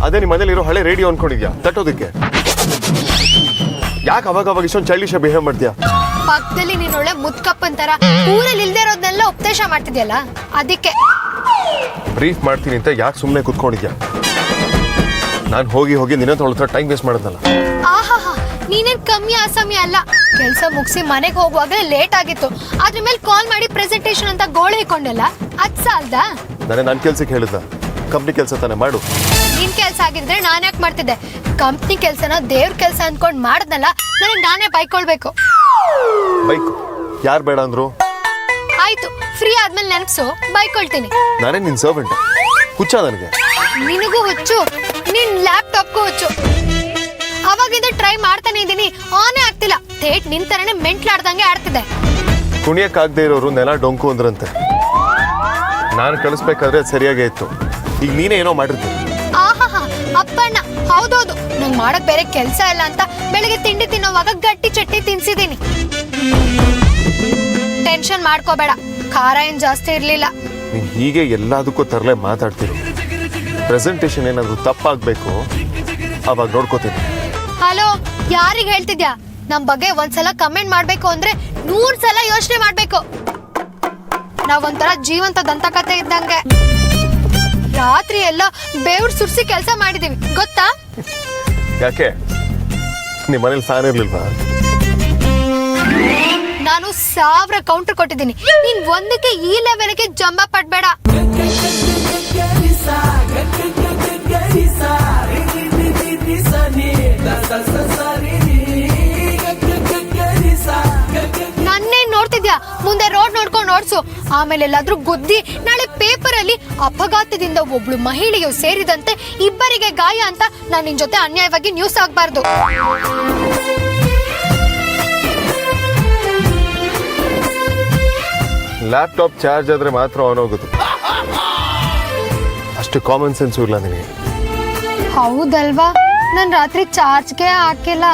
ಅದೇ ನಿಮ್ಮ ಮನೇಲಿರೋ ಹಳೆ ರೇಡಿಯೋ ಅನ್ಕೊಂಡಿದ್ಯಾ ತಟ್ಟೋದಕ್ಕೆ? ಯಾಕೆ ಅವಾಗ ಇಷ್ಟೊಂದು ಚೈಲ್ಡಿಶ್ ಬಿಹೇವ್ ಮಾಡ್ತೀಯಾ? ಪಕ್ಕದಲ್ಲಿ ನೀನ್ ಒಳ್ಳೆ ಮುತ್ಕಪ್ಪನ್ ತರ ಊರಲ್ಲಿ ಇಲ್ದೇ ಇರೋದನ್ನೆಲ್ಲ ಉಪದೇಶ ಮಾಡ್ತಿದ್ಯಲ್ಲ ಅದಕ್ಕೆ. ಬ್ರೀಫ್ ಮಾಡ್ತೀನಿ ಅಂತ ಯಾಕೆ ಸುಮ್ಮನೆ ಕುತ್ಕೊಂಡಿದ್ಯಾ? ನಾನು ಹೋಗಿ ನಿನ್ನ ಹತ್ರ ಟೈಮ್ ವೇಸ್ಟ್ ಮಾಡೋದಲ್ಲ. ಆಹಾಹಾ, ನೀನೇನ್ ಕಮ್ಮಿ ಅಸಮಯ ಅಲ್ಲ. ಕೆಲ್ಸ ಮುಗಿಸಿ ಮನೆಗೆ ಹೋಗುವಾಗ ಲೇಟ್ ಆಗಿತ್ತು, ಅದ್ರ ಮೇಲೆ ಕಾಲ್ ಮಾಡಿ ಪ್ರೆಸೆಂಟೇಶನ್ ಅಂತ ಗೋಳು ಹಿಕೊಂಡಲ್ಲ, ಅದ್ ಸಾಲ್ದ? ನನ್ನ ಕೆಲ್ಸಕ್ಕೆ ಹೇಳಿದ್ದ ಕಂಪ್ನಿ ಕೆಲಸ ತಾನೇ ಮಾಡು. ನಿನ್ ಕೆಲ್ಸ ಆಗಿದ್ರೆ ನಾನ್ ಯಾಕೆ ಮಾಡ್ತಿದ್ದೆ? ಕಂಪ್ನಿ ಕೆಲ್ಸನ ದೇವ್ರ ಕೆಲ್ಸ ಅನ್ಕೊಂಡ್ ಮಾಡದ್ನಲ್ಲ, ನನಗ್ ನಾನೇ ಬೈಕೊಳ್ಬೇಕು. ಬೈಕ್ ಯಾರು ಬೇಡ ಅಂದ್ರು? ಆಯ್ತು, ಫ್ರೀ ಆದ್ಮೇಲೆ ನೆನಪ್ಸು, ಬೈಕೊಳ್ತೀನಿ. ನಾನೇ ನಿನ್ ಸರ್ವೆಂಟ್, ಹುಚ್ಚ ನನಗೆ? ನಿನಗೂ ಹುಚ್ಚು, ನಿನ್ ಲ್ಯಾಪ್ಟಾಪ್ಗೂ ಹುಚ್ಚು. ಅವಾಗಿಂದ ಟ್ರೈ ಮಾಡ್ತಾನೆ ಇದೀನಿ, ಆನೇ ಆಗ್ತಿಲ್ಲ. ಥೇಟ್ ನಿನ್ ತರನೇ ಮೆಂಟ್ಲಾಡ್ದಂಗೆ ಆಡ್ತಿದೆ. ಕುಣಿಯಕ್ಕಾಗದೆ ಇರೋರು ನೆಲ ಡೊಂಕು ಅಂದ್ರಂತೆ. ನಾನು ಕಳಿಸ್ಬೇಕಾದ್ರೆ ಸರಿಯಾಗೇ ಇತ್ತು, ಈಗ ನೀನೇ ಏನೋ ಮಾಡಿರ್ತೀನಿ. ಆಹಾಹಾ, ಅಪ್ಪಣ್ಣ ಹೌದೌದು, ನಂಗೆ ಮಾಡಕ್ ಬೇರೆ ಕೆಲ್ಸ ಇಲ್ಲ ಅಂತ ಬೆಳಗ್ಗೆ ತಿಂಡಿ ತಿನ್ನೋವಾಗ ಗಟ್ಟಿ ಚಟ್ನಿ ತಿನ್ಸಿದೀನಿ. ಟೆನ್ಷನ್ ಮಾಡ್ಕೋಬೇಡ, ಖಾರ ಏನ್ ಜಾಸ್ತಿ ಇರ್ಲಿಲ್ಲ. ನೀನ್ ಹೀಗೆ ಎಲ್ಲದಕ್ಕೂ ತರಲೆ ಮಾತಾಡ್ತಿರು. ಪ್ರೆಸೆಂಟೇಶನ್ ಏನಾದ್ರು ತಪ್ಪಾಗ್ಬೇಕು ಅವಾಗ ನೋಡ್ಕೋತೀನಿ. ಹಲೋ, ಯಾರಿಗ್ ಹೇಳ್ತಿದ್ಯಾ? ನಮ್ ಬಗ್ಗೆ ಒಂದ್ಸಲ ಕಮೆಂಟ್ ಮಾಡ್ಬೇಕು ಅಂದ್ರೆ 100 ಸಲ ಯೋಚನೆ ಮಾಡ್ಬೇಕು. ನಾವೊಂಥರ ಜೀವಂತ ದಂತಕಥೆ ಇದ್ದಂಗೆ. ರಾತ್ರಿ ಎಲ್ಲ ಬೇವ್ರು ಸುರ್ಸಿ ಕೆಲಸ ಮಾಡಿದೀವಿ ಗೊತ್ತಾ? ಯಾಕೆ ನಿಮ್ ಮನೇಲಿ ಫ್ಯಾನ್ ಇರ್ಲಿಲ್ವಾ? ನಾನು 1000 ಕೌಂಟರ್ ಕೊಟ್ಟಿದ್ದೀನಿ, ನೀನ್ ಒಂದಕ್ಕೆ ಈ ಲೆವೆಲ್ಗೆ ಜಂಬ ಪಡ್ಬೇಡ. ನನ್ನೇ ನೋಡ್ತಿದ್ಯಾ? ಮುಂದೆ ರೋಡ್ ನೋಡ್ಕೊಂಡು ಓಡ್ಸು, ಆಮೇಲೆ ಎಲ್ಲಾದ್ರೂ ಗುದ್ದಿ ನಾಳೆ ಪೇಪರ್ ಅಲ್ಲಿ ಅಪಘಾತದಿಂದ ಒಬ್ಳು ಮಹಿಳೆಯು ಸೇರಿದಂತೆ 2 ಗಾಯ ಅಂತ ನಾನು ನಿನ್ ಜೊತೆ ಅನ್ಯಾಯವಾಗಿ ನ್ಯೂಸ್ ಆಗ್ಬಾರ್ದು. ಲ್ಯಾಪ್ಟಾಪ್ ಚಾರ್ಜ್ ಆದ್ರೆ ಮಾತ್ರ ಆನ್ ಹೋಗುತ್ತೆ, ಅಷ್ಟು ಕಾಮನ್ ಸೆನ್ಸ್ ಇಲ್ಲ ನಿನಗೆ. ಹೌದಲ್ವಾ? ನಾನ್ ರಾತ್ರಿ ಚಾರ್ಜ್ಗೆ ಹಾಕಿಲ್ಲ.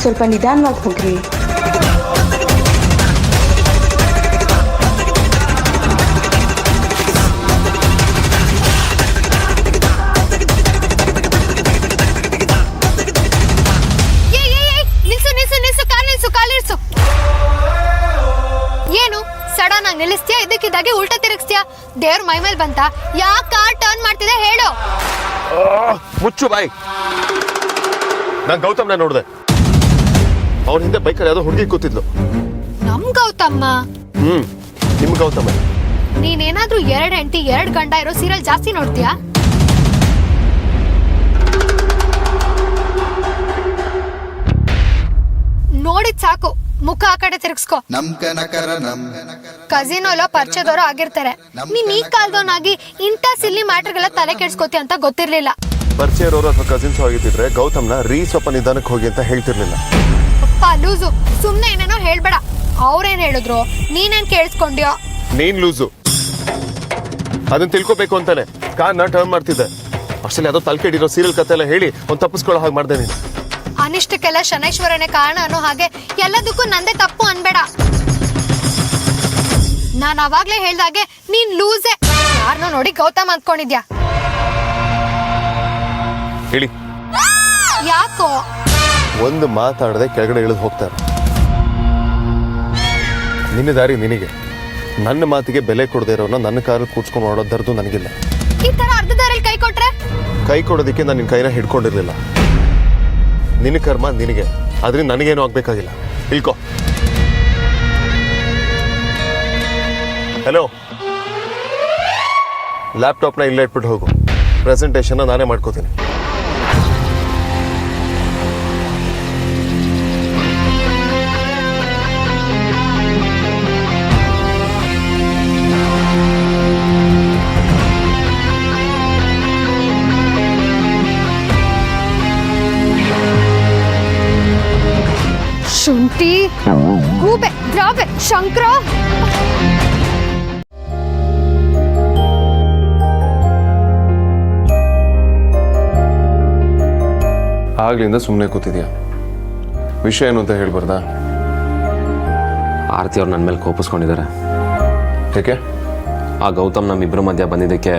ಸ್ವಲ್ಪ ನಿಧಾನವಾಗಿ ಹೋಗ್ರಿ. ಏನು ಸಡನ್ ಆಗಿ ನಿಲ್ಲಿಸ್ತೀಯಾ? ಇದಕ್ಕಿದ್ದಾಗೆ ಉಲ್ಟಾ ತಿರುಗಿಸ್ತೀಯಾ? ದೇವ್ರ ಮೈ ಮೇಲೆ ಬಂತ? ಯಾಕೆ ಕಾರ್ ಟರ್ನ್ ಮಾಡ್ತಿದೆ ಹೇಳು? ಮುಚ್ಚು ಬಾಯ್. ನಾನ್ ಗೌತಮ್ನ ನೋಡ್ದೆ, ಅವನ ಹಿಂದೆ ಬೈಕಲ್ಲಿ ಯಾವ್ದೋ ಹುಡುಗಿ ಕೂತಿದ್ಲು. ನಮ್ ಗೌತಮ್ಮ? ನಿಮ್ ಗೌತಮ್ಮ. ನೀನೇನಾದ್ರೂ 2 ಹೆಂಡತಿ 2 ಗಂಡ ಇರೋ ಸೀರಿಯಲ್ ಜಾಸ್ತಿ ನೋಡ್ತೀಯಾ? ನೋಡಿದ್ ಸಾಕು, ಮುಖ ಆ ಕಡೆ ತಿರ್ಗಿಸ್ಕೊ. ಕಸಿನೋಲೋ ಪರಿಚಯದವರು ಆಗಿರ್ತಾರೆ. ನೀನ್ ಈ ಕಾಲದವನಾಗಿ ಇಂಥ ಸಿಲ್ಲಿ ಮ್ಯಾಟರ್ಗೆಲ್ಲ ತಲೆ ಕೆಡ್ಸ್ಕೋತಿ ಅಂತ ಗೊತ್ತಿರ್ಲಿಲ್ಲ. ಪರಿಚಯ ಇರೋರು ಅಥವಾ ಕಸಿನ್ಸ್ ಆಗಿದ್ದಿದ್ರೆ ಗೌತಮ್ನ ಸ್ವಲ್ಪ ನಿಧಾನಕ್ಕೆ ಹೋಗಿ ಅಂತ ಹೇಳ್ತಿರ್ಲಿಲ್ಲ. ಲೂಸು, ಸುಮ್ನೆ ಏನೇನೋ ಹೇಳ್ಬೇಡ. ಅವ್ರೇನ್ ಹೇಳಿದ್ರು ನೀನೇನ್ ಕೇಳಿಸ್ಕೊಂಡ್ಯೋ? ನೀನ್ ಲೂಸು, ಅದನ್ನ ತಿಳ್ಕೊಬೇಕು ಅಂತಾನೆ ಕಾರ್ನ ಟರ್ನ್ ಮಾಡ್ತಿದ್ದೆ. ಅಷ್ಟಲ್ಲಿ ಯಾವ್ದೋ ತಲ್ಕೆಡಿರೋ ಸೀರಿಯಲ್ ಕತೆ ಎಲ್ಲ ಹೇಳಿ ಒಂದ್ ತಪ್ಪಿಸ್ಕೊಳ್ಳೋ ಹಾಗೆ ಮಾಡ್ದೆ ನೀನು. ಅನಿಷ್ಟಕ್ಕೆಲ್ಲ ಶನೈಶ್ವರನೇ ಕಾರಣ ಅನ್ನೋ ಹಾಗೆ ಎಲ್ಲದಕ್ಕೂ ನಂದೇ ತಪ್ಪು ಅನ್ಬೇಡ. ನಾನ್ ಅವಾಗ್ಲೇ ಹೇಳ್ದಾಗೆ ನೀನ್ ಲೂಸೆ. ಯಾರನ್ನೋ ನೋಡಿ ಗೌತಮ್ ಅಂದ್ಕೊಂಡಿದ್ಯಾ? ಹೇಳಿ. ಯಾಕೋ? ಒಂದು ಮಾತಾಡದೆ ಕೆಳಗಡೆ ಇಳಿದು ಹೋಗ್ತಾರೆ. ನಿನ್ನ ದಾರಿ ನಿನಗೆ. ನನ್ನ ಮಾತಿಗೆ ಬೆಲೆ ಕೊಡದೆ ಇರೋನ ನನ್ನ ಕಾರಲ್ಲಿ ಕೂಡ್ಸ್ಕೊಂಡು ನೋಡೋದರ್ದು ನನಗಿಲ್ಲ. ಈ ತರ ಅರ್ಧ ದಾರಲ್ಲಿ ಕೈ ಕೊಟ್ರೆ? ಕೈ ಕೊಡೋದಕ್ಕೆ ನಾನು ನಿನ್ನ ಕೈನ ಹಿಡ್ಕೊಂಡಿರ್ಲಿಲ್ಲ. ನಿನ್ನ ಕರ್ಮ ನಿನಗೆ, ಆದ್ರಿಂದ ನನಗೇನು ಆಗ್ಬೇಕಾಗಿಲ್ಲ. ಇಳ್ಕೋ. ಹಲೋ, ಲ್ಯಾಪ್ಟಾಪ್ನ ಇಲ್ಲೇ ಇಟ್ಬಿಟ್ಟು ಹೋಗು. ಪ್ರೆಸೆಂಟೇಷನ್ನ ನಾನೇ ಮಾಡ್ಕೋತೀನಿ. ಶುಂಠಿ ಗೂಬೆ ದ್ರಾಬೆ ಶಂಕರ. ಆಗ್ಲಿಂದ ಸುಮ್ಮನೆ ಕೂತಿದ್ಯಾ, ವಿಷಯ ಏನು ಅಂತ ಹೇಳ್ಬಾರ್ದಾ? ಆರತಿ ಅವ್ರು ನನ್ನ ಮೇಲೆ ಕೋಪಿಸ್ಕೊಂಡಿದ್ದಾರೆ. ಏಕೆ? ಆ ಗೌತಮ್ ನಮ್ಮಿಬ್ಬರ ಮಧ್ಯ ಬಂದಿದ್ದಕ್ಕೆ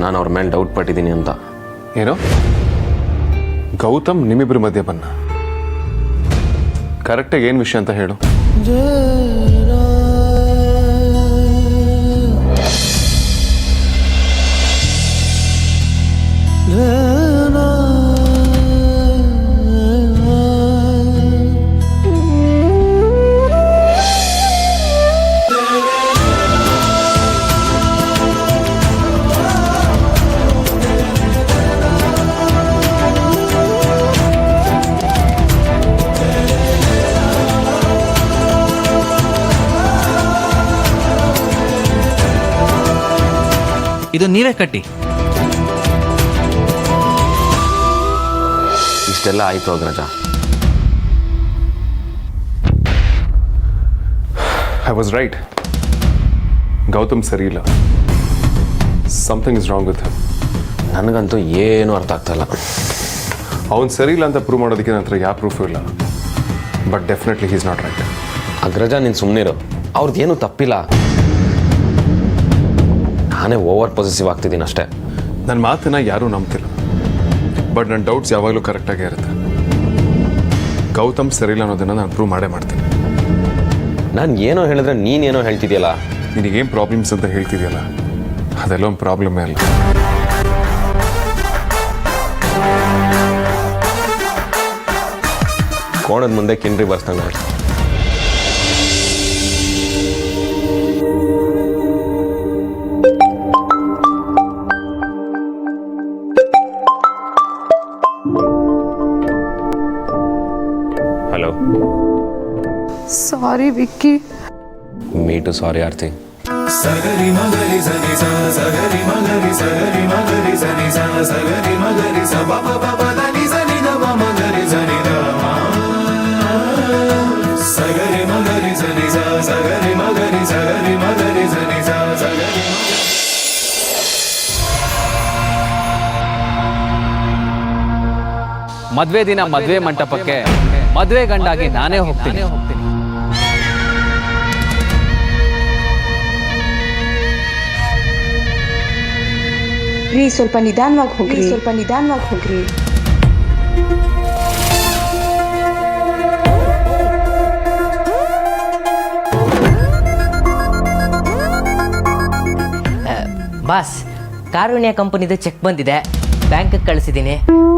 ನಾನು ಅವ್ರ ಮೇಲೆ ಡೌಟ್ ಪಟ್ಟಿದ್ದೀನಿ ಅಂತ. ಏನು? ಗೌತಮ್ ನಿಮ್ಮಿಬ್ಬರ ಮಧ್ಯೆ ಬನ್ನ? ಕರೆಕ್ಟಾಗಿ ಏನು ವಿಷಯ ಅಂತ ಹೇಳು. ಇದು ನೀವೇ ಕಟ್ಟಿ. ಇಷ್ಟೆಲ್ಲ ಆಯಿತು Agraja. I was right. Gautam ಸರಿ ಇಲ್ಲ. Something is wrong with him. ನನಗಂತೂ ಏನೂ ಅರ್ಥ ಆಗ್ತಾಯಿಲ್ಲ. ಅವ್ನು ಸರಿ ಇಲ್ಲ ಅಂತ ಪ್ರೂವ್ ಮಾಡೋದಕ್ಕೆ ನನ್ನ ಹತ್ರ ಯಾವ ಪ್ರೂಫು ಇಲ್ಲ. But definitely he's not right. Agraja ನೀನು ಸುಮ್ಮನಿರು, ಅವ್ರದ್ದೇನೂ ತಪ್ಪಿಲ್ಲ. ನಾನೇ ಓವರ್ ಪೊಸೆಸಿವ್ ಆಗ್ತಿದ್ದೀನಿ ಅಷ್ಟೇ. ನನ್ನ ಮಾತನ್ನ ಯಾರೂ ನಂಬ್ತಿಲ್ಲ, ಬಟ್ ನನ್ನ ಡೌಟ್ಸ್ ಯಾವಾಗಲೂ ಕರೆಕ್ಟಾಗೇ ಇರುತ್ತೆ. ಗೌತಮ್ ಸರಿಯಿಲ್ಲ ಅನ್ನೋದನ್ನು ನಾನು ಪ್ರೂವ್ ಮಾಡೇ ಮಾಡ್ತೀನಿ. ನಾನು ಏನೋ ಹೇಳಿದ್ರೆ ನೀನೇನೋ ಹೇಳ್ತಿದ್ಯಲ್ಲ. ನಿನಗೇನು ಪ್ರಾಬ್ಲಮ್ಸ್ ಅಂತ ಹೇಳ್ತಿದ್ಯಲ್ಲ, ಅದೆಲ್ಲ ಒಂದು ಪ್ರಾಬ್ಲಮ್ಮೇ ಅಲ್ಲ. ಕೋಣದ ಮುಂದೆ ಕಿಂಡ್ರಿ ಬರ್ಸ್ದಂಗೆ ಆಯ್ತು. ಹಲೋ. ಸಾರಿ ವಿಕ್ಕಿ. ಮೀಟು ಸಾರಿ ಆರ್ತಿ. ಸಗರಿ ಮಗರಿ ಸನಿ ಸ ಸಗರಿ ಮಗರಿ ಸಗರಿ ಮಗರಿ ಸನಿ ಸ ಸಗರಿ ಮಗರಿ ಸ ಬ ಬ ಬ ನಿ ಸನಿ ದ ಮ ಮಗರಿ ಸನಿ ದ ಸಗರಿ ಮಗರಿ ಸನಿ ಸ ಸಗರಿ ಮಗರಿ ಸನಿ ಸ ಸಗರಿ. ಮದ್ವೆ ದಿನ ಮದ್ವೆ ಮಂಟಪಕ್ಕೆ ಮದ್ವೆ ಗಂಡಾಗಿ ನಾನೇ ಹೋಗ್ತೀನಿ. ರೀ ಸ್ವಲ್ಪ ನಿಧಾನವಾಗಿ ಹೋಗ್ರಿ. ಬಾಸ್, ಕಾರುಣ್ಯ ಕಂಪನಿದು ಚೆಕ್ ಬಂದಿದೆ, ಬ್ಯಾಂಕಿಗೆ ಕಳಿಸಿದ್ದೀನಿ.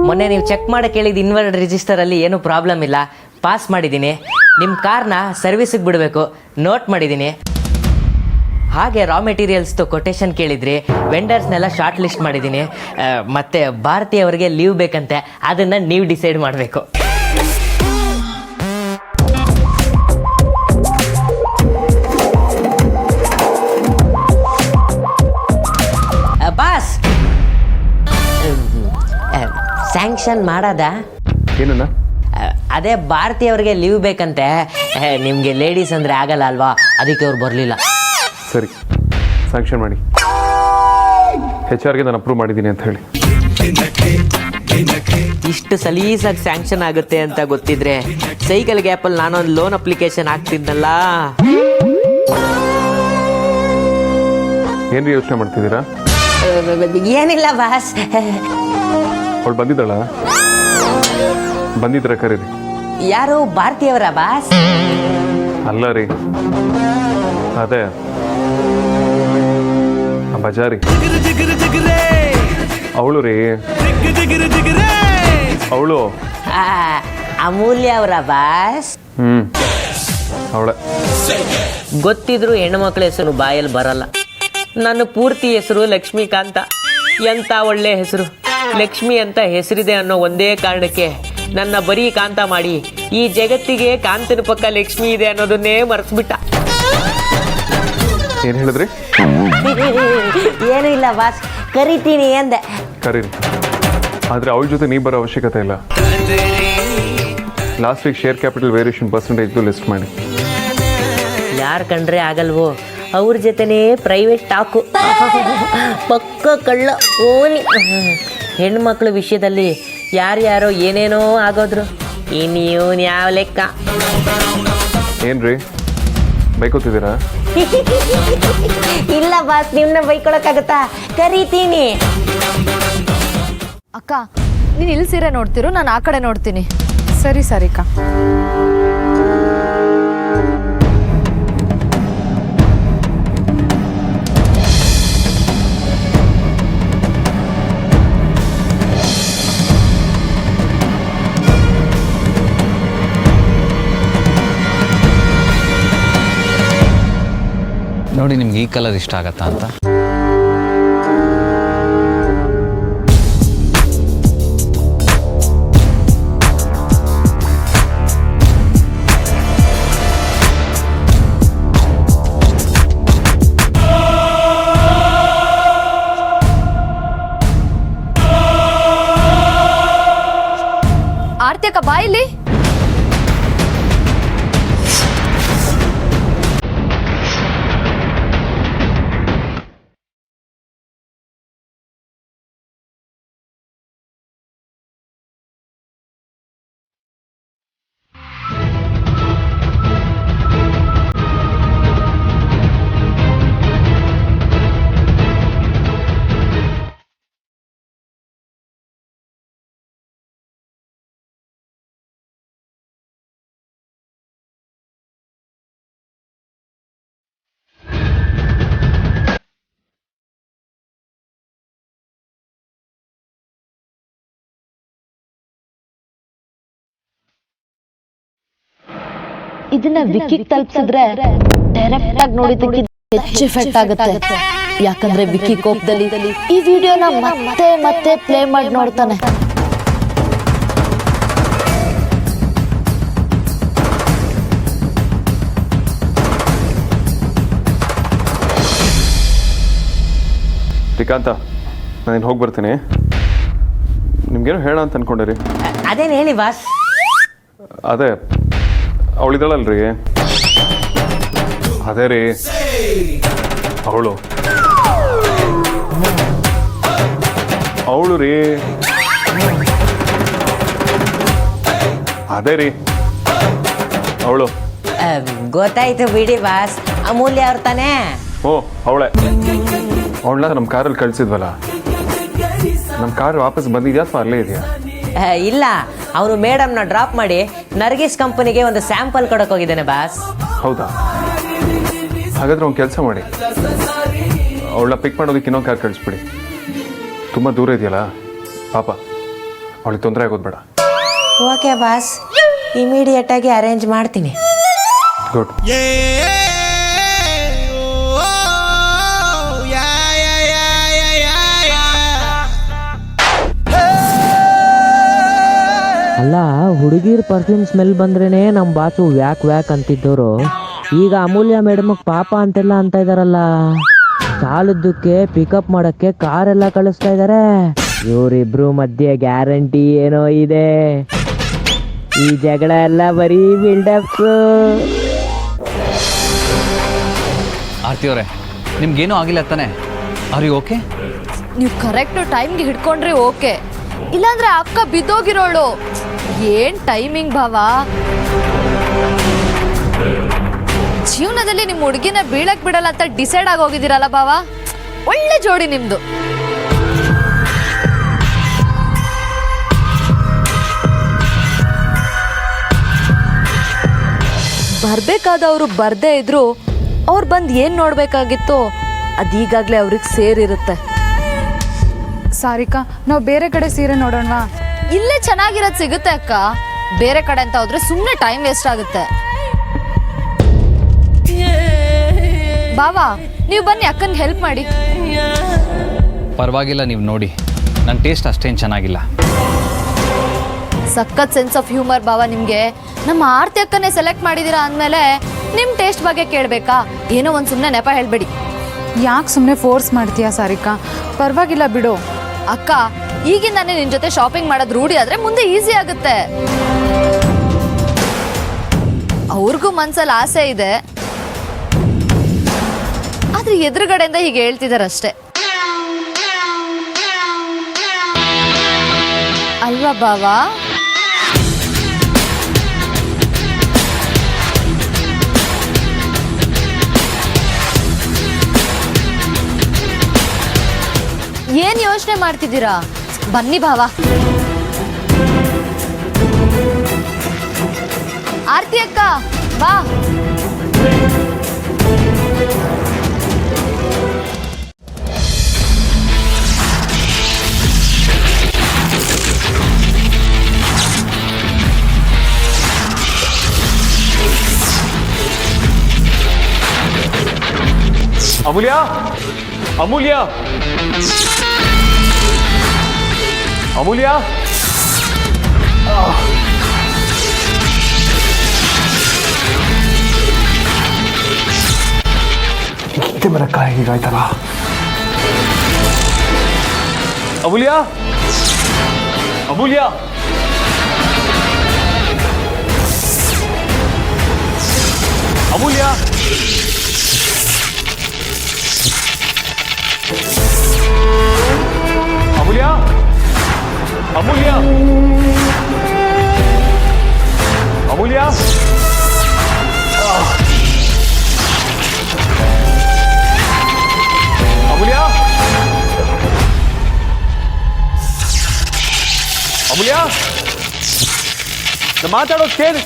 ಮೊನ್ನೆ ನೀವು ಚೆಕ್ ಮಾಡಕ್ಕೆ ಹೇಳಿದ ಇನ್ವರ್ಡ್ ರಿಜಿಸ್ಟರಲ್ಲಿ ಏನೂ ಪ್ರಾಬ್ಲಮ್ ಇಲ್ಲ, ಪಾಸ್ ಮಾಡಿದ್ದೀನಿ. ನಿಮ್ಮ ಕಾರ್ನ ಸರ್ವಿಸಿಗೆ ಬಿಡಬೇಕು, ನೋಟ್ ಮಾಡಿದ್ದೀನಿ. ಹಾಗೆ ರಾ ಮೆಟೀರಿಯಲ್ಸ್ದು ಕೊಟೇಶನ್ ಕೇಳಿದ್ರಿ, ವೆಂಡರ್ಸ್ನೆಲ್ಲ ಶಾರ್ಟ್ ಲಿಸ್ಟ್ ಮಾಡಿದ್ದೀನಿ. ಮತ್ತು ಭಾರತಿ ಅವರಿಗೆ ಲೀವ್ ಬೇಕಂತೆ, ಅದನ್ನು ನೀವು ಡಿಸೈಡ್ ಮಾಡಬೇಕು. ಬಾಸ್, ಸ್ಯಾಂಕ್ಷನ್ ಮಾಡೋದಾ? ಏನನ್ನ? ಅದೇ ಭಾರತಿ ಅವರಿಗೆ ಲೀವ್ ಬೇಕಂತೆ. ನಿಮಗೆ ಲೇಡೀಸ್ ಅಂದರೆ ಆಗಲ್ಲ ಅಲ್ವಾ, ಅದಕ್ಕೆ ಅವ್ರು ಬರಲಿಲ್ಲ. ಸರಿ, ಸ್ಯಾಂಕ್ಷನ್ ಮಾಡಿ. HR ಗೆ ನಾನು ಅಪ್ರೂವ್ ಮಾಡಿದ್ದೀನಿ ಅಂತ ಹೇಳಿ. ಇಷ್ಟು ಸಲೀಸಾಗಿ ಸ್ಯಾಂಕ್ಷನ್ ಆಗುತ್ತೆ ಅಂತ ಗೊತ್ತಿದ್ರೆ ಸೈಕಲ್ ಗ್ಯಾಪಲ್ಲಿ ನಾನೊಂದು ಲೋನ್ ಅಪ್ಲಿಕೇಶನ್ ಹಾಕ್ತಿದ್ನಲ್ಲ. ಏನ್ರಿ ಯೋಚನೆ ಮಾಡ್ತಿದ್ದೀರಾ? ಏನಿಲ್ಲ ಬಾಸ್. ಅವಳು ಬಂದಿದ್ದಾಳ? ಬಂದಿದ್ರೆ ಕರೀರಿ. ಯಾರು? ಭಾರತೀಯವರ ಬಾಸ್? ಅಲ್ಲ ರೀ, ಅದೇ ಬಜಾರಿ ಅವಳು ರೀ, ಅವಳು ಅಮೂಲ್ಯ ಅವರ ಬಾಸ್? ಅವಳೆ. ಗೊತ್ತಿದ್ರು ಹೆಣ್ಣುಮಕ್ಳ ಹೆಸರು ಬಾಯಲ್ಲಿ ಬರಲ್ಲ. ನನ್ನ ಪೂರ್ತಿ ಹೆಸರು ಲಕ್ಷ್ಮೀಕಾಂತ. ಎಂಥ ಒಳ್ಳೆ ಹೆಸರು. ಲಕ್ಷ್ಮಿ ಅಂತ ಹೆಸರಿದೆ ಅನ್ನೋ ಒಂದೇ ಕಾರಣಕ್ಕೆ ನನ್ನ ಬರೀ ಕಾಂತ ಮಾಡಿ ಈ ಜಗತ್ತಿಗೆ ಕಾಂತನ ಪಕ್ಕ ಲಕ್ಷ್ಮಿ ಇದೆ ಅನ್ನೋದನ್ನೇ ಮರೆಸ್ಬಿಟ್ಟ. ಏನು ಹೇಳಿದ್ರಿ? ಏನೂ ಇಲ್ಲ ಬಾಸ್, ಕರಿತೀನಿ ಅಂದೆ. ಕರೀರಿ, ಆದರೆ ಅವಳ ಜೊತೆ ನೀ ಬರೋ ಅವಶ್ಯಕತೆ ಇಲ್ಲ. Last week share capital variation ಪರ್ಸೆಂಟೇಜ್ದು ಲಿಸ್ಟ್ ಮಾಡಿ. ಯಾರು ಕಂಡ್ರೆ ಆಗಲ್ವೋ ಅವ್ರ ಜೊತೆನೇ ಪ್ರೈವೇಟ್ ಟಾಕು. ಪಕ್ಕ ಕಳ್ಳ ಓನಿ. ಹೆಣ್ಮಕ್ಳ ವಿಷಯದಲ್ಲಿ ಯಾರ್ಯಾರೋ ಏನೇನೋ ಆಗೋದ್ರು ಇನ್ನು ಯಾವ ಲೆಕ್ಕ. ಏನ್ರಿ ಬೈಕೋತಿದ್ದೀರಾ? ಇಲ್ಲ ಬಾಸ್, ನಿಮ್ಮನ್ನ ಬೈಕೊಳಕ್ಕಾಗತ್ತಾ? ಕರಿತೀನಿ. ಅಕ್ಕ ನೀನು ಇಲ್ಲಿ ಸೀರೆ ನೋಡ್ತಿರು, ನಾನು ಆ ಕಡೆ ನೋಡ್ತೀನಿ. ಸರಿ ಸಾರಿಕಾ. ನೋಡಿ ನಿಮ್ಗೆ ಈ ಕಲರ್ ಇಷ್ಟ ಆಗತ್ತಾ ಅಂತ. ಆರ್ತಿ ಅಕ್ಕ ಬಾ ಇಲ್ಲಿ. ಇದನ್ನ ವಿಕಿಗೆ ತಲುಪಿಸಿದ್ರೆ ಡೈರೆಕ್ಟ್ ಆಗಿ ನೋಡಿದ್ದಕ್ಕೆ ಹೆಚ್ಚು ಎಫೆಕ್ಟ್ ಆಗುತ್ತೆ. ಯಾಕಂದ್ರೆ ವಿಕಿ ಕೋಪದಲ್ಲಿ ಈ ವಿಡಿಯೋನ ಮತ್ತೆ ಮತ್ತೆ ಪ್ಲೇ ಮಾಡಿ ನೋಡ್ತಾನೆ. ಶ್ರೀಕಾಂತ, ನಾನು ಹೋಗಿ ಬರ್ತೀನಿ. ನಿಮ್ಗೇನು ಹೇಳ ಅಂತ ಅನ್ಕೊಂಡಿರಿ? ಅದೇನು ಹೇಳಿ ಬಾಸ್. ಅದೇ ಅವಳಿದ್ದಾಳಲ್ರಿ, ಅದೇ ರೀ ಅವಳು ರೀ, ಅದೇ ರೀ ಅವಳು. ಗೊತ್ತಾಯ್ತು ಬಿಡಿ ಬಾಸ್, ಅಮೂಲ್ಯ ಅವ್ರ ತಾನೇ? ಓ ಅವಳೇ. ಅವಳನ್ನ ನಮ್ಮ ಕಾರಲ್ಲಿ ಕಳಿಸಿದ್ವಲ್ಲ, ನಮ್ಮ ಕಾರ್ ವಾಪಸ್ ಬಂದಿದ್ಯಾ ಅಥವಾ ಅಲ್ಲೇ ಇದೆಯಾ? ಇಲ್ಲ, ಅವನು ಮೇಡಮ್ನ ಡ್ರಾಪ್ ಮಾಡಿ ನರ್ಗಿಸ್ ಕಂಪನಿಗೆ ಒಂದು ಸ್ಯಾಂಪಲ್ ಕೊಡಕ್ಕೆ ಹೋಗಿದ್ದಾನೆ ಬಾಸ್. ಹೌದಾ? ಹಾಗಾದ್ರೆ ಒಂದು ಕೆಲಸ ಮಾಡಿ, ಅವಳನ್ನ ಪಿಕ್ ಮಾಡೋದಕ್ಕೆ ಇನ್ನೊಂದು ಕಾರ್ ಕಳಿಸ್ಬಿಡಿ. ತುಂಬ ದೂರ ಇದೆಯಲ್ಲ ಪಾಪ, ಅವಳಿಗೆ ತೊಂದರೆ ಆಗೋದು ಬೇಡ. ಓಕೆ ಬಾಸ್, ಇಮಿಡಿಯೇಟ್ ಆಗಿ ಅರೇಂಜ್ ಮಾಡ್ತೀನಿ. ಗುಡ್. ಅಲ್ಲ, ಹುಡುಗಿರ್ ಪರ್ಫ್ಯೂಮ್ ಸ್ಮೆಲ್ ಬಂದ್ರೇನೆ ನಮ್ಮ ಬಾಸು ವ್ಯಾಕ್ ವ್ಯಾಕ್ ಅಂತಿದ್ದವರು ಈಗ ಅಮೂಲ್ಯ ಮೇಡಮ್ಗೆ ಪಾಪ ಅಂತೆಲ್ಲ ಅಂತ ಇದಾರಲ್ಲ. ಸಾಲದ್ದಕ್ಕೆ ಪಿಕಪ್ ಮಾಡಕ್ಕೆ ಕಾರೆಲ್ಲ ಕಳಿಸ್ತಾ ಇದಾರೆ. ಇವರಿಬ್ರು ಮಧ್ಯೆ ಗ್ಯಾರಂಟಿ ಏನೋ ಇದೆ. ಈ ಜಗಳ ಎಲ್ಲ ಬರೀ ಬಿಲ್ಡಪ್. ಆರ್ತಿ ಅವರೇ, ನಿಮ್ಗೇನೂ ಆಗಿಲ್ಲ ತಾನೆ? Are you okay? ನೀವು ಕರೆಕ್ಟ್ ಟೈಮ್ಗೆ ಹಿಡ್ಕೊಂಡ್ರೆ ಓಕೆ, ಇಲ್ಲಾಂದ್ರೆ ಅಕ್ಕ ಬಿದ್ದೋಗಿರೋಳು. ಏನ್ ಟೈಮಿಂಗ್ ಭಾವ. ಜೀವನದಲ್ಲಿ ನಿಮ್ಮ ಹುಡುಗಿನ ಬೀಳಕ್ ಬಿಡಲ್ಲ ಅಂತ ಡಿಸೈಡ್ ಆಗಿ ಹೋಗಿದ್ದೀರಲ್ಲ ಭಾವ. ಒಳ್ಳೆ ಜೋಡಿ ನಿಮ್ದು. ಬರ್ಬೇಕಾದವರು ಬರ್ದೇ ಇದ್ರು ಅವ್ರು ಬಂದು ಏನ್ ನೋಡ್ಬೇಕಾಗಿತ್ತು ಅದೀಗಾಗ್ಲೇ ಅವ್ರಿಗೆ ಸೇರಿರುತ್ತೆ. ಸಾರಿಕಾ, ನಾವು ಬೇರೆ ಕಡೆ ಸೀರೆ ನೋಡೋಣವಾ? ಇಲ್ಲೇ ಚೆನ್ನಾಗಿರೋದು ಸಿಗುತ್ತೆ ಅಕ್ಕ. ಬೇರೆ ಕಡೆ ಅಂತ ಹೋದ್ರೆ ಸುಮ್ಮನೆ ಟೈಮ್ ವೇಸ್ಟ್ ಆಗುತ್ತೆ. ಬಾವಾ, ನೀವು ಬನ್ನಿ, ಅಕ್ಕನ್ಗೆ ಹೆಲ್ಪ್ ಮಾಡಿ. ಪರವಾಗಿಲ್ಲ, ನೀವು ನೋಡಿ, ನನ್ನ ಟೇಸ್ಟ್ ಅಷ್ಟೇನು ಚೆನ್ನಾಗಿಲ್ಲ. ಸಖತ್ ಸೆನ್ಸ್ ಆಫ್ ಹ್ಯೂಮರ್ ಬಾವ ನಿಮ್ಗೆ. ನಮ್ಮ ಆರ್ತಿ ಅಕ್ಕನೇ ಸೆಲೆಕ್ಟ್ ಮಾಡಿದೀರಾ ಅಂದಮೇಲೆ ನಿಮ್ ಟೇಸ್ಟ್ ಬಗ್ಗೆ ಕೇಳಬೇಕಾ? ಏನೋ ಒಂದು ಸುಮ್ಮನೆ ನೆಪ ಹೇಳ್ಬೇಡಿ. ಯಾಕೆ ಸುಮ್ಮನೆ ಫೋರ್ಸ್ ಮಾಡ್ತೀಯಾ ಸಾರಿಕಾ? ಪರವಾಗಿಲ್ಲ ಬಿಡು. ಅಕ್ಕ, ಈಗಿಂದಾನೇ ನಿನ್ ಜೊತೆ ಶಾಪಿಂಗ್ ಮಾಡೋದು ರೂಢಿ ಆದ್ರೆ ಮುಂದೆ ಈಸಿ ಆಗುತ್ತೆ. ಮನ್ಸಲ್ಲಿ ಆಸೆ ಇದೆ, ಆದ್ರೆ ಎದುರುಗಡೆಯಿಂದ ಹೀಗೆ ಹೇಳ್ತಿದಾರಷ್ಟೇ. ಅಲ್ವಾ ಬಾವಾ? ಏನ್ ಯೋಚನೆ ಮಾಡ್ತಿದ್ದೀರಾ? ಬನ್ನಿ ಭಾವ. ಆರ್ತಿ ಅಕ್ಕ ಬಾ. ಅಮೂಲ್ಯ, ಅಮೂಲ್ಯ, ಅಮೂಲ್ಯ, ಇಷ್ಟೇ ಮರಕ್ಕಾಯಿ ಹೀಗಾಯ್ತಲ್ಲ. ಅಮೂಲ್ಯ, ಅಮೂಲ್ಯ, ಅಮೂಲ್ಯ, ಅಮೂಲ್ಯ, ಅಮೂಲ್ಯ, ಅಮೂಲ್ಯ, ಅಮೂಲ್ಯ, ಅಮೂಲ್ಯ, ನಾ ಮಾತಾಡೋದು ಕೇಳಿ.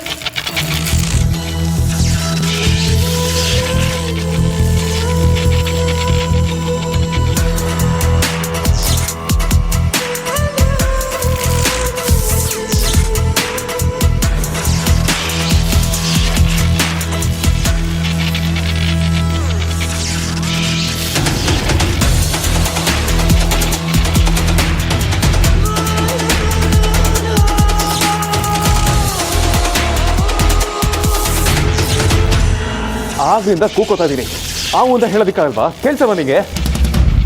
ಆಗ್ಲಿಂದ ಕೂಕೋತಾ ಇದೀನಿ. ಅಂತ ಹೇಳೋದಿಕ್ಕಾಗಲ್ವಾ? ಕೇಳ್ಸವ ನಿಂಗೆ?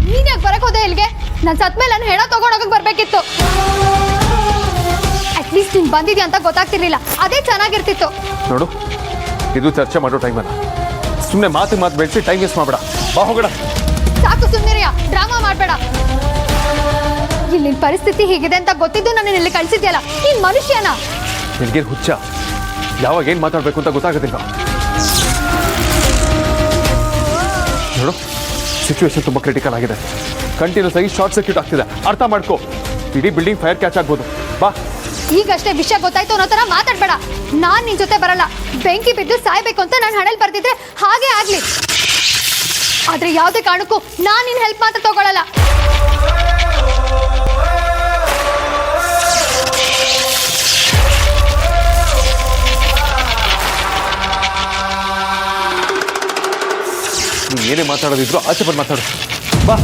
ನೀನ್ ಯಾಕೆ ಬರಕ್ ಹೋದೆ ಇಲ್ಲಿಗೆ? ನಾನು ಸತ್ಮೇಲೆ ನಾನು ಹೆಣ ತಗೊಂಡೋಗಕ್ ಬರ್ಬೇಕಿತ್ತು. ಅಟ್ಲೀಸ್ಟ್ ನೀನ್ ಬಂದಿದ್ಯಾ ಅಂತ ಗೊತ್ತಾಗ್ತಿರ್ಲಿಲ್ಲ, ಅದೇ ಚೆನ್ನಾಗಿರ್ತಿತ್ತು. ನೋಡು, ಇದು ಚರ್ಚೆ ಮಾಡೋ ಟೈಮ್ ಅಲ್ಲ. ಸುಮ್ಮನೆ ಮಾತು ಬೆಳೆಸಿ ಟೈಮ್ ವೇಸ್ಟ್ ಮಾಡಬೇಡ. ಬಾ ಹೋಗೋಣ. ಸಾಕು ಸುಮ್ಮನಿರಿಯ, ಡ್ರಾಮಾ ಮಾಡಬೇಡ. ಇಲ್ಲಿನ ಪರಿಸ್ಥಿತಿ ಹೀಗಿದೆ ಅಂತ ಗೊತ್ತಿದ್ದು ನಾನು ಇಲ್ಲಿ ಕಳ್ಸಿದ್ಯಲ್ಲ, ನೀನ್ ಮನುಷ್ಯನ? ನಿನ್ಗೇನು ಹುಚ್ಚ? ಯಾವಾಗ ಏನು ಮಾತಾಡಬೇಕು ಅಂತ ಗೊತ್ತಾಗೋದಿಲ್ಲ. ನೋಡು, ಸಿಚುವೇಶನ್ ತುಂಬ ಕ್ರಿಟಿಕಲ್ ಆಗಿದೆ. ಕಂಟಿನ್ಯೂಸ್ ಆಗಿ ಶಾರ್ಟ್ ಸರ್ಕ್ಯೂಟ್ ಆಗ್ತಿದೆ. ಅರ್ಥ ಮಾಡ್ಕೋ. ಇಡೀ ಬಿಲ್ಡಿಂಗ್ ಫೈರ್ ಕ್ಯಾಚ್ ಆಗ್ಬೋದು. ಬಾ. ಈಗಷ್ಟೇ ವಿಷಯ ಗೊತ್ತಾಯ್ತು ಅನ್ನೋ ಥರ ಮಾತಾಡ್ಬೇಡ. ನಾನ್ ನಿನ್ ಜೊತೆ ಬರಲ್ಲ. ಬೆಂಕಿ ಬಿದ್ದು ಸಾಯ್ಬೇಕು ಅಂತ ನಾನು ಹಣೆಲ್ ಬರ್ತಿದ್ರೆ ಹಾಗೆ ಆಗ್ಲಿ. ಆದ್ರೆ ಯಾವುದೇ ಕಾರಣಕ್ಕೂ ನಾನ್ ನಿನ್ ಹೆಲ್ಪ್ ಮಾತ್ರ ತಗೊಳ್ಳಲ್ಲ. ನೀನು ಏನೇ ಮಾತಾಡೋದಿದ್ರು ಆಚೆ ಬಂದು ಮಾತಾಡು. ಬಾ.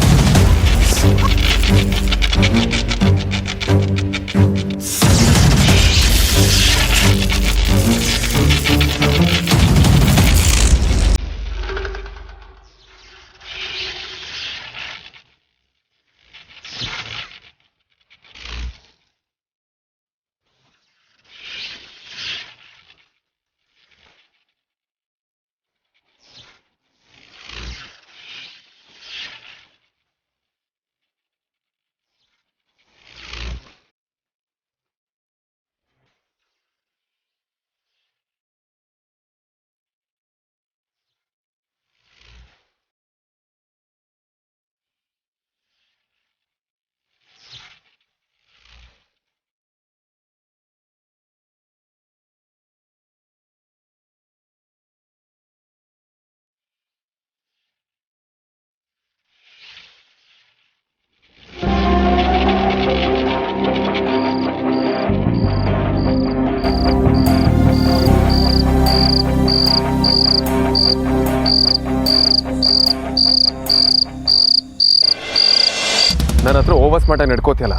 ನನ್ನ ಹತ್ರ ಓವರ್ ಸ್ಮಾರ್ಟಾಗಿ ನಡ್ಕೋತಿಯಲ್ಲ.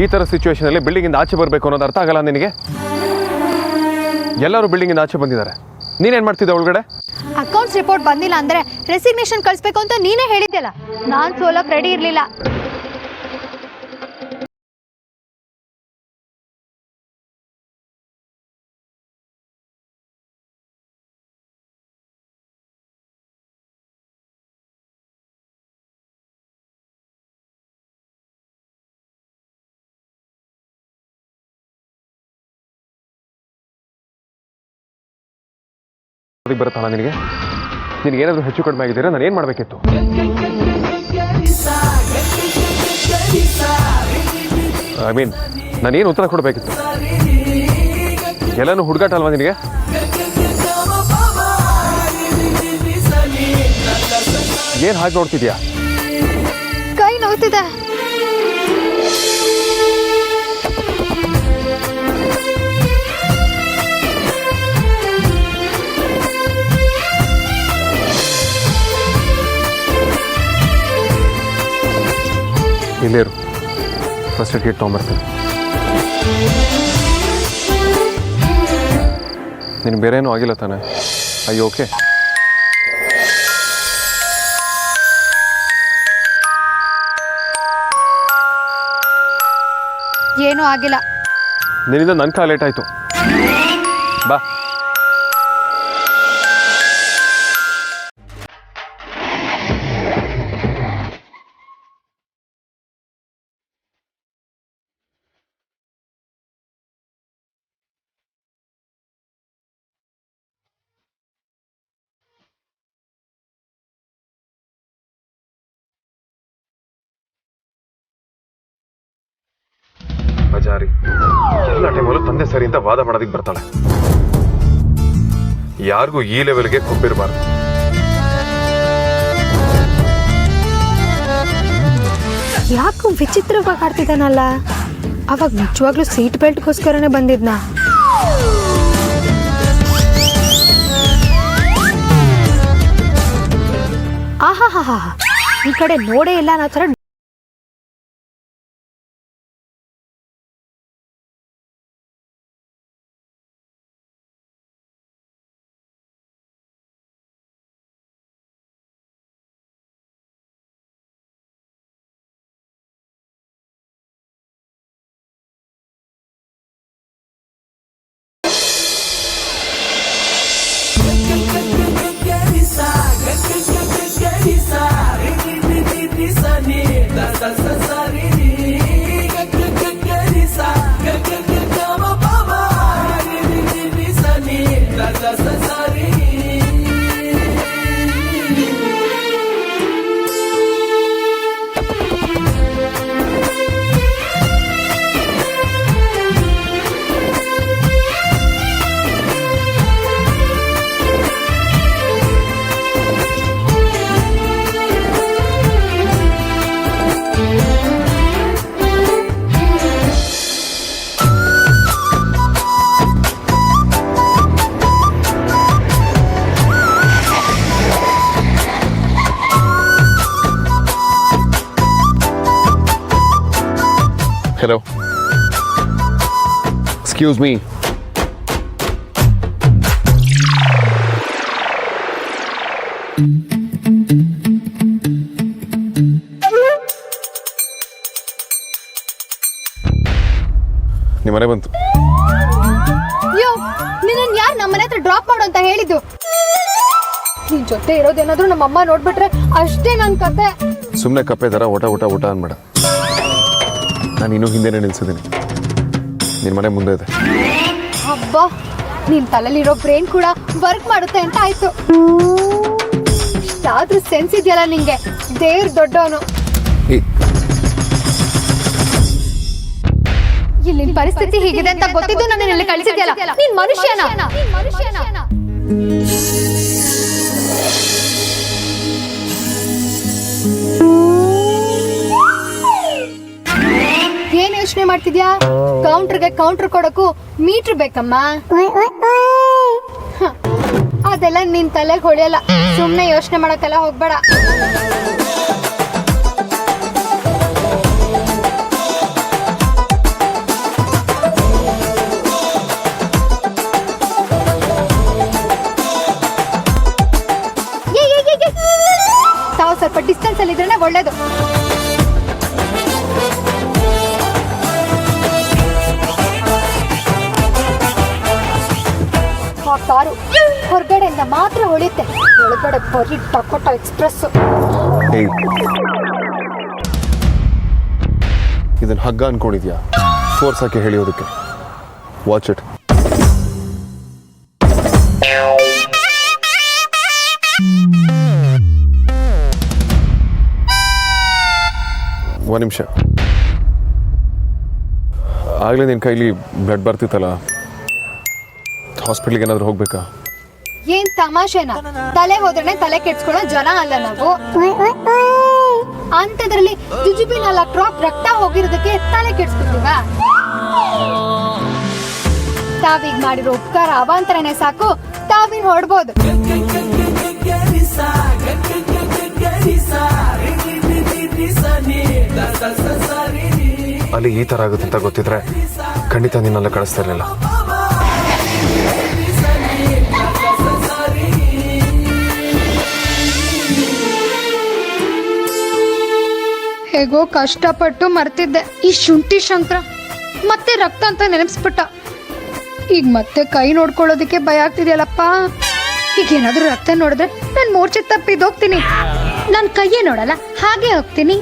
ಈ ಥರ ಸಿಚುವೇಶನಲ್ಲಿ ಬಿಲ್ಡಿಂಗಿಂದ ಆಚೆ ಬರಬೇಕು ಅನ್ನೋದು ಅರ್ಥ ಆಗಲ್ಲ ನಿನಗೆ? ಎಲ್ಲರೂ ಬಿಲ್ಡಿಂಗಿಂದ ಆಚೆ ಬಂದಿದ್ದಾರೆ. ನೀನೇನು ಮಾಡ್ತಿದ್ದೆ ಒಳಗಡೆ? ಅಕೌಂಟ್ಸ್ ರಿಪೋರ್ಟ್ ಬಂದಿಲ್ಲ ಅಂದ್ರೆ ರೆಸಿಗ್ನೇಷನ್ ಕಳಿಸ್ಬೇಕು ಅಂತ ನೀನೇ ಹೇಳಿದ್ಯಲ್ಲ. ನಾನ್ ಸೋಲಕ್ ರೆಡಿ ಇರ್ಲಿಲ್ಲ. ಅದಕ್ಕೆ ಬರುತ್ತಲ್ಲ ನಿನಗೆ ನಿನಗೇನಾದರೂ ಹೆಚ್ಚು ಕಡಿಮೆ ಆಗಿದ್ದೀರಾ ನಾನು ಏನು ಮಾಡಬೇಕಿತ್ತು? ಐ ಮೀನ್ ನಾನೇನು ಉತ್ತರ ಕೊಡಬೇಕಿತ್ತು? ಎಲ್ಲನೂ ಹುಡುಗಾಟ ಅಲ್ವಾ ನಿನಗೆ? ಏನು ಹಾಗೆ ನೋಡ್ತಿದ್ಯಾ? ಕೈ ನೋವ್ತಿದೆ. ಇಲ್ಲೇ ಇರು, ಫಸ್ಟ್ ಏಡ್ ಕಿಟ್ ತೊಗೊಂಬರ್ತೀನಿ. ನಿನಗೆ ಬೇರೆ ಏನೂ ಆಗಿಲ್ಲ ತಾನೆ? ಅಯ್ಯೋ ಓಕೆ. ಏನೂ ಆಗಿಲ್ಲ. ನಿನ್ನಿಂದ ನನ್ನ ಕಾಲ ಲೇಟ್ ಆಯಿತು. ಬಾ. ಬಜಾರಿ ಎಲ್ಲ ಟೈಮಲ್ಲೂ ತಂದೆ ಸರಿ ಅಂತ ವಾದ ಮಾಡೋದಕ್ಕೆ ಬರ್ತಾಳೆ. ಯಾರಿಗೂ ಈ ಲೆವೆಲ್ಗೆ ಕೊಬ್ಬಿರಬಾರ್ದು. ಯಾಕೋ ವಿಚಿತ್ರವಾಗಿ ಆಡ್ತಿದ್ದಾನಲ್ಲ. ಅವಾಗ ನಿಜವಾಗ್ಲೂ ಸೀಟ್ ಬೆಲ್ಟ್ಗೋಸ್ಕರನೇ ಬಂದಿದ್ನ. ಆಹಾ ಹಾ ಹಾ, ಈ ಕಡೆ ನೋಡೇ ಇಲ್ಲ ಅನ್ನೋ ಥರ. Hello. Excuse me. ನಿಮ್ಮನೆ ಬಂತು. ಅಯ್ಯೋ, ನಿನ್ನನ್ನು ಯಾರು ನಮ್ಮನೆ ಹತ್ರ ಡ್ರಾಪ್ ಮಾಡು ಅಂತ ಹೇಳಿದ್ದು? ನಿನ್ ಜೊತೆ ಇರೋದೇನಾದ್ರೂ ನಮ್ಮಮ್ಮ ನೋಡ್ಬಿಟ್ರೆ ಅಷ್ಟೇ ನನ್ನ ಕತೆ. ಸುಮ್ಮನೆ ಕಪ್ಪೆ ಥರ ಊಟ ಊಟ ಊಟ ಅನ್ಬೇಡ. ನಾನು ಇನ್ನೂ ಹಿಂದೆನೇ ನಿಲ್ಸಿದ್ದೀನಿ. ನಿನ್ನ ಮನೆ ಮುಂದೆ ಇದೆ. ಅಬ್ಬಾ, ನಿನ್ ತಲೆಲಿರೋ ಬ್ರೈನ್ ಕೂಡ ವರ್ಕ್ ಮಾಡುತ್ತೆ ಅಂತ ಆಯ್ತು. ಇಷ್ಟಾದ್ರೂ ಸೆನ್ಸ್ ಇದೆಯಲ್ಲ ನಿಂಗೆ. ದೇವ್ರ ದೊಡ್ಡವನು. ಇಲ್ಲಿ ಪರಿಸ್ಥಿತಿ ಹೀಗಿದೆ ಅಂತ ಗೊತ್ತಿದ್ದು ನನ್ನ ಇಲ್ಲಿ ಕಳಿಸಿದ್ಯಲ್ಲ. ನೀನ್ ಮನುಷ್ಯನ? ಏನ್ ಯೋಚನೆ ಮಾಡ್ತಿದ್ಯಾ? ಕೌಂಟರ್ಗೆ ಕೌಂಟರ್ ಕೊಡಕ್ಕೂ ಮೀಟರ್ ಬೇಕಮ್ಮ. ಅದೆಲ್ಲ ನಿನ್ ತಲೆಗೆ ಹೊಳೆಯಲ್ಲ. ಸುಮ್ನೆ ಯೋಚನೆ ಮಾಡಕ್ಕೆಲ್ಲ ಹೋಗ್ಬೇಡ. ತಾವು ಸ್ವಲ್ಪ ಡಿಸ್ಟೆನ್ಸ್ ಅಲ್ಲಿ ಇದ್ರೆ ಒಳ್ಳೇದು. ಆ ಕಾರು ಹೊರಗಡೆಯಿಂದ ಮಾತ್ರ ಹೊಳಿಯುತ್ತೆ, ಒಳಗಡೆ ಬರೀ ಟೊಕೊಟೊ ಎಕ್ಸ್ಪ್ರೆಸ್. ಇದನ್ನ ಹಗ್ಗ ಅನ್ಕೊಂಡಿದ್ಯಾ? ಫೋರ್ಸ್ ಹಾಕಿ ಹೇಳಿಯೋದಕ್ಕೆ. Watch it. ಒಂದು ನಿಮಿಷ. ಆಗಲೇ ನಿನ್ನ ಕೈಲಿ ಬ್ಲಡ್ ಬರ್ತಿತ್ತಲ್ಲ, ಹಾಸ್ಪಿಟ್ಲಿಗೆ ಏನಾದರೂ ಹೋಗ್ಬೇಕಾ? ಏನ್ ತಮಾಷೆನಾ? ತಲೆ ಹೋದ್ರೆ ತಲೆ ಕೆಡ್ಸ್ಕೊಳ್ಳೋ ಜನ ಅಲ್ಲ ನಾವು. ಅಂತದ್ರಲ್ಲಿ ಜುಜುಬಿ 4 ಡ್ರಾಪ್ ರಕ್ತ ಹೋಗಿರೋದಕ್ಕೆ ತಲೆ ಕೆಡ್ಸ್ಕೊತೀವ? ತಾವೀಗ ಮಾಡಿರೋ ಉಪಕಾರ ಅವಾಂತರನೇ ಸಾಕು, ತಾವಿನ್ ಹೊಡ್ಬೋದು. ಅಲ್ಲಿ ಈ ಥರ ಆಗುತ್ತೆ ಅಂತ ಗೊತ್ತಿದ್ರೆ ಖಂಡಿತ ನಿನ್ನೆಲ್ಲ ಕಳಿಸ್ತಾ ಇರಲಿಲ್ಲ. ಹೇಗೋ ಕಷ್ಟಪಟ್ಟು ಮರ್ತಿದ್ದೆ ಈ ಶುಂಠಿ ಶಂಕರ ಮತ್ತೆ ರಕ್ತ ಅಂತ ನೆನಪಿಸ್ಬಿಟ್ಟ. ಈಗ ಮತ್ತೆ ಕೈ ನೋಡ್ಕೊಳ್ಳೋದಕ್ಕೆ ಭಯ ಆಗ್ತಿದೆಯಲ್ಲಪ್ಪ. ಈಗ ಏನಾದ್ರೂ ರಕ್ತ ನೋಡಿದ್ರೆ ನಾನು ಮೂರ್ಛೆ ತಪ್ಪಿದ್ದು ಹೋಗ್ತೀನಿ. ನಾನು ಕೈಯೇ ನೋಡಲ್ಲ, ಹಾಗೆ ಹೋಗ್ತೀನಿ.